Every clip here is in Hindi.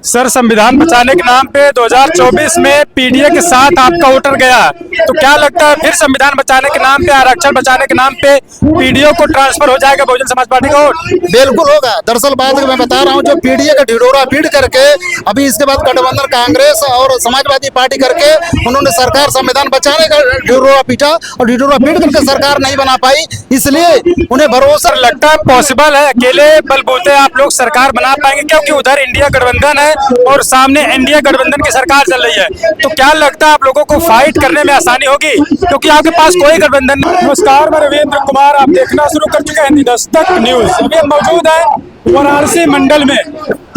सर, संविधान बचाने के नाम पे 2024 में पीडीए के साथ आपका वोटर गया, तो क्या लगता है फिर संविधान बचाने के नाम पे, आरक्षण बचाने के नाम पे पीडीओ को ट्रांसफर हो जाएगा बहुजन समाज पार्टी का वोट? बिल्कुल होगा। दरअसल बात मैं बता रहा हूँ, जो पीडीए का ढिढोरा पीट करके अभी इसके बाद गठबंधन कांग्रेस और समाजवादी पार्टी करके उन्होंने सरकार संविधान बचाने का ढिढोरा पीटा और ढिढोरा पीट करके सरकार नहीं बना पाई, इसलिए उन्हें भरोसा लगता है पॉसिबल है अकेले बलबूते आप लोग सरकार बना पाएंगे, क्योंकि उधर इंडिया गठबंधन है और सामने एनडीए गठबंधन की सरकार चल रही है, तो क्या लगता है आप लोगों को फाइट करने में आसानी होगी क्योंकि आपके पास कोई गठबंधन नहीं? नमस्कार, मैं रविंद्र कुमार, आप देखना शुरू कर चुके हैं हिंदी दस्तक न्यूज। अभी हम मौजूद है वाराणसी मंडल में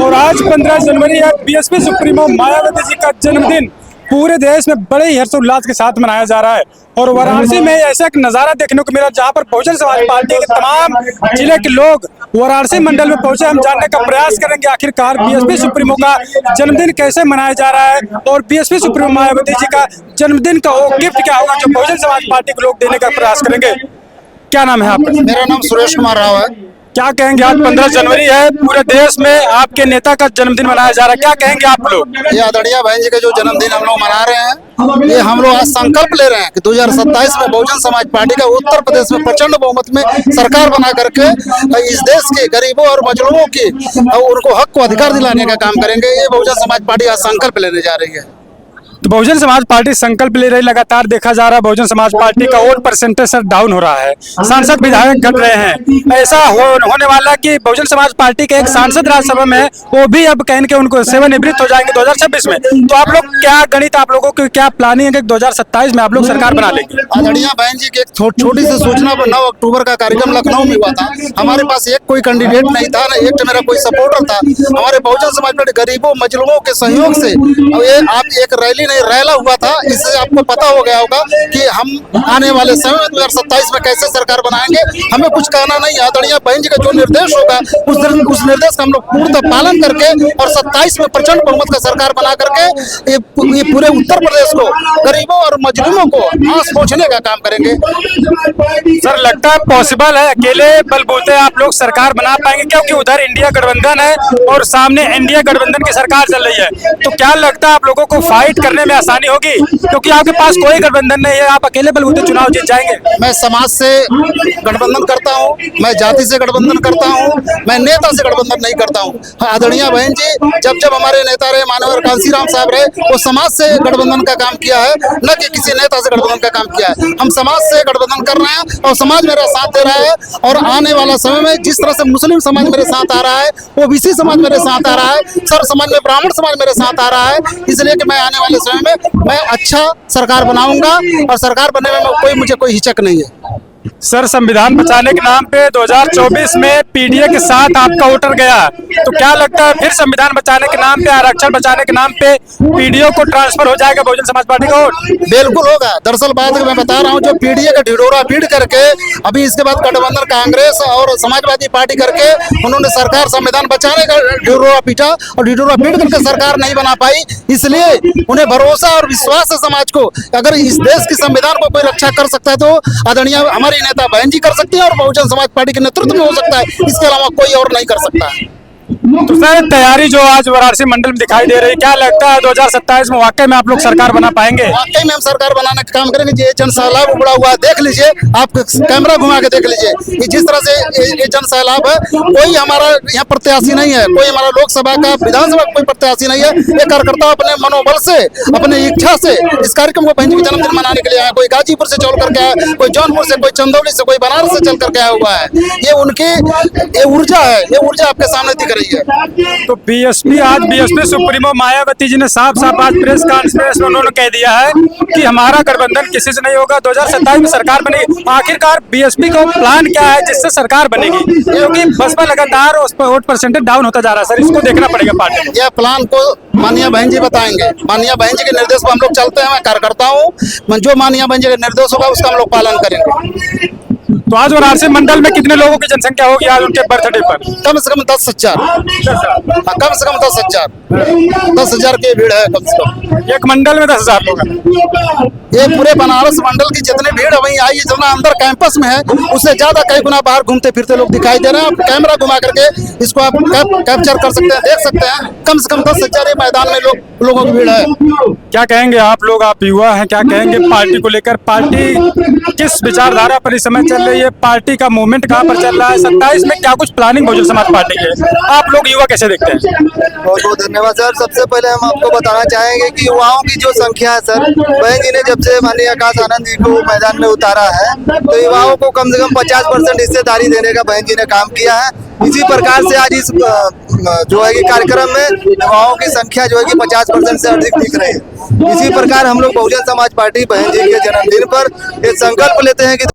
और आज 15 जनवरी है, बीएसपी सुप्रीमो मायावती जी का जन्मदिन पूरे देश में बड़े ही हर्षोल्लास के साथ मनाया जा रहा है। और वाराणसी में ऐसा एक नजारा देखने को मिला जहां पर बहुजन समाज पार्टी के तमाम जिले के लोग वाराणसी मंडल में पहुंचे। हम जानने का प्रयास करेंगे आखिरकार बीएसपी सुप्रीमो का जन्मदिन कैसे मनाया जा रहा है और बीएसपी सुप्रीमो मायावती जी का जन्मदिन का वो गिफ्ट क्या होगा जो बहुजन समाज पार्टी के लोग देने का प्रयास करेंगे। क्या नाम है आपका? मेरा नाम सुरेश कुमार राव है। क्या कहेंगे, आज 15 जनवरी है, पूरे देश में आपके नेता का जन्मदिन मनाया जा रहा है, क्या कहेंगे आप लोग? ये आदरणीय बहन जी का जो जन्मदिन हम लोग मना रहे हैं, ये हम लोग आज संकल्प ले रहे हैं कि 2027 में बहुजन समाज पार्टी का उत्तर प्रदेश में प्रचंड बहुमत में सरकार बना करके इस देश के गरीबों और मजलूमों की उनको हक को अधिकार दिलाने का काम करेंगे। ये बहुजन समाज पार्टी आज संकल्प लेने जा रही है। तो बहुजन समाज पार्टी संकल्प ले रही, लगातार देखा जा रहा है बहुजन समाज पार्टी का वोट परसेंटेज सर डाउन हो रहा है, सांसद विधायक घट रहे हैं, ऐसा होने वाला कि बहुजन समाज पार्टी के एक सांसद राज्यसभा में वो भी अब कहें कि उनको सेवानिवृत्त हो जाएंगे 2026 में। तो आप लोग क्या गणित, आप लोगों की क्या प्लानिंग है कि 2027 में आप लोग सरकार बना लेंगे? आदरणीय बहन जी की एक छोटी सी सूचना पर 9 अक्टूबर का कार्यक्रम लखनऊ में हुआ था। हमारे पास एक कोई कैंडिडेट नहीं था, न एक मेरा कोई सपोर्टर था। हमारे बहुजन समाज पार्टी गरीबों मजलूमों के सहयोग से ये आप एक रैली रैला हुआ था। इससे आपको पता हो गया होगा कि हम आने वाले समय में 2027 में कैसे सरकार बनाएंगे। हमें कुछ कहना नहीं, आदरणीय बहन जी का जो निर्देश होगा उस निर्देश का हम लोग पूर्णतः पालन करके और 27 में प्रचंड बहुमत का सरकार बना करके ये पूरे उत्तर प्रदेश को गरीबों और मजलूमों को आस पहुंचने का काम करेंगे। सर, लगता है पॉसिबल है अकेले बलबूते आप लोग सरकार बना पाएंगे, क्योंकि उधर इंडिया गठबंधन है और सामने एनडीए गठबंधन की सरकार चल रही है, तो क्या लगता है आप लोगों को फाइट करने में आसानी होगी क्योंकि आपके पास कोई गठबंधन नहीं है, आप अकेले बलबूते चुनाव जीत जाएंगे? मैं समाज से गठबंधन करता हूं, मैं जाति से गठबंधन करता हूं, मैं नेता से गठबंधन नहीं करता हूं। आदरणीय बहन जी जब हमारे नेता रहे, माननीय कांशीराम साहब रहे, वो समाज से गठबंधन का काम किया है, न कि किसी नेता से गठबंधन का काम किया है। हम समाज से गठबंधन कर रहे हैं और समाज मेरा साथ दे रहा है। और आने वाला समय में जिस तरह से मुस्लिम समाज मेरे साथ आ रहा है, ओबीसी समाज मेरे साथ आ रहा है, सर समाज में ब्राह्मण समाज मेरे साथ आ रहा है, इसलिए कि मैं आने वाले समय में मैं अच्छा सरकार बनाऊंगा और सरकार बनने में मुझे कोई हिचक नहीं है। सर, संविधान बचाने के नाम पे 2024 में पीडीए के साथ आपका वोटर गया, तो क्या लगता है फिर संविधान बचाने के नाम पे, आरक्षण बचाने के नाम पे पीडीओ को ट्रांसफर हो जाएगा बहुजन समाज पार्टी का वोट? बिल्कुल होगा। दरअसल बात मैं बता रहा हूँ, जो पीडीए का ढिढोरा पीट करके अभी इसके बाद गठबंधन कांग्रेस और समाजवादी पार्टी करके उन्होंने सरकार संविधान बचाने का ढिढोरा पीटा और ढिढोरा पीट करके सरकार नहीं बना पाई, इसलिए उन्हें भरोसा और विश्वास है समाज को, अगर इस देश की संविधान को कोई रक्षा कर सकता है तो आदरणीय हमारी नेता बहन जी कर सकती है और बहुजन समाज पार्टी के नेतृत्व में हो सकता है, इसके अलावा कोई और नहीं कर सकता है। तो सर, तैयारी जो आज वाराणसी मंडल में दिखाई दे रही है, क्या लगता है 2027 में वाकई में आप लोग सरकार बना पाएंगे? वाकई में हम सरकार बनाने का काम करेंगे। ये जन सैलाब उमड़ा हुआ है, देख लीजिए, आप कैमरा घुमा के देख लीजिए कि जिस तरह से ये जन सैलाब है, कोई हमारा यहाँ प्रत्याशी नहीं है, कोई हमारा लोकसभा का विधानसभा कोई प्रत्याशी नहीं है। ये कार्यकर्ता अपने मनोबल से, अपने इच्छा से इस कार्यक्रम को बहन जी के जन्मदिन मनाने के लिए आया। कोई गाजीपुर से चल करके आया, कोई जौनपुर से, कोई चंदौली से, कोई बनारस से चल करके आया हुआ है। ये उनकी ये ऊर्जा है, ये ऊर्जा आपके सामने दिख रही है। तो बीएसपी सुप्रीमो मायावती जी ने साफ साफ आज प्रेस कॉन्फ्रेंस में उन्होंने कह दिया है कि हमारा गठबंधन किसी से नहीं होगा, 2027 में सरकार बनेगी। आखिरकार बीएसपी का प्लान क्या है जिससे सरकार बनेगी, क्योंकि बसपा लगातार उस पर वोट परसेंटेज डाउन होता जा रहा है। सर, इसको देखना पड़ेगा पार्टी को। यह प्लान को माननीय बहन जी बताएंगे। माननीय बहन जी के निर्देश पर हम लोग चलते हैं, मैं कार्यकर्ता हूँ, जो माननीय बहन जी के निर्देश होगा उसका हम लोग पालन करेंगे। तो आज वाराणसी मंडल में कितने लोगों की जनसंख्या होगी आज उनके बर्थडे पर? कम से कम 10,000। हाँ, कम से कम 10,000। 10,000 की भीड़ है कम से कम। एक मंडल में 10,000 लोग हैं। ये पूरे बनारस मंडल की जितनी भीड़ वहीं आई है, जितना अंदर कैंपस में है उससे ज्यादा कई गुना बाहर घूमते फिरते लोग दिखाई दे रहे हैं। आप कैमरा घुमा करके इसको आप कैप्चर कर सकते हैं, देख सकते हैं। कम से कम 10,000 ये मैदान में लोगों की भीड़ है। क्या कहेंगे आप लोग, आप युवा हैं, क्या कहेंगे पार्टी को लेकर? पार्टी किस विचारधारा पर इस समय चल रही है? पार्टी का मूवमेंट कहाँ पर चल रहा है? 27 में क्या कुछ प्लानिंग बहुजन समाज पार्टी की है? आप लोग युवा कैसे देखते हैं? बहुत बहुत धन्यवाद सर। सबसे पहले हम आपको बताना चाहेंगे कि युवाओं की जो संख्या है सर, बहन जी ने जब से माननीय आकाश आनंद जी को मैदान में उतारा है तो युवाओं को कम से कम 50% हिस्सेदारी देने का बहन जी ने काम किया है। इसी प्रकार से आज इस जो है कि कार्यक्रम में युवाओं की संख्या जो है कि 50% से अधिक दिख रही है। इसी प्रकार हम लोग बहुजन समाज पार्टी बहन जी के जन्मदिन पर एक संकल्प लेते हैं कि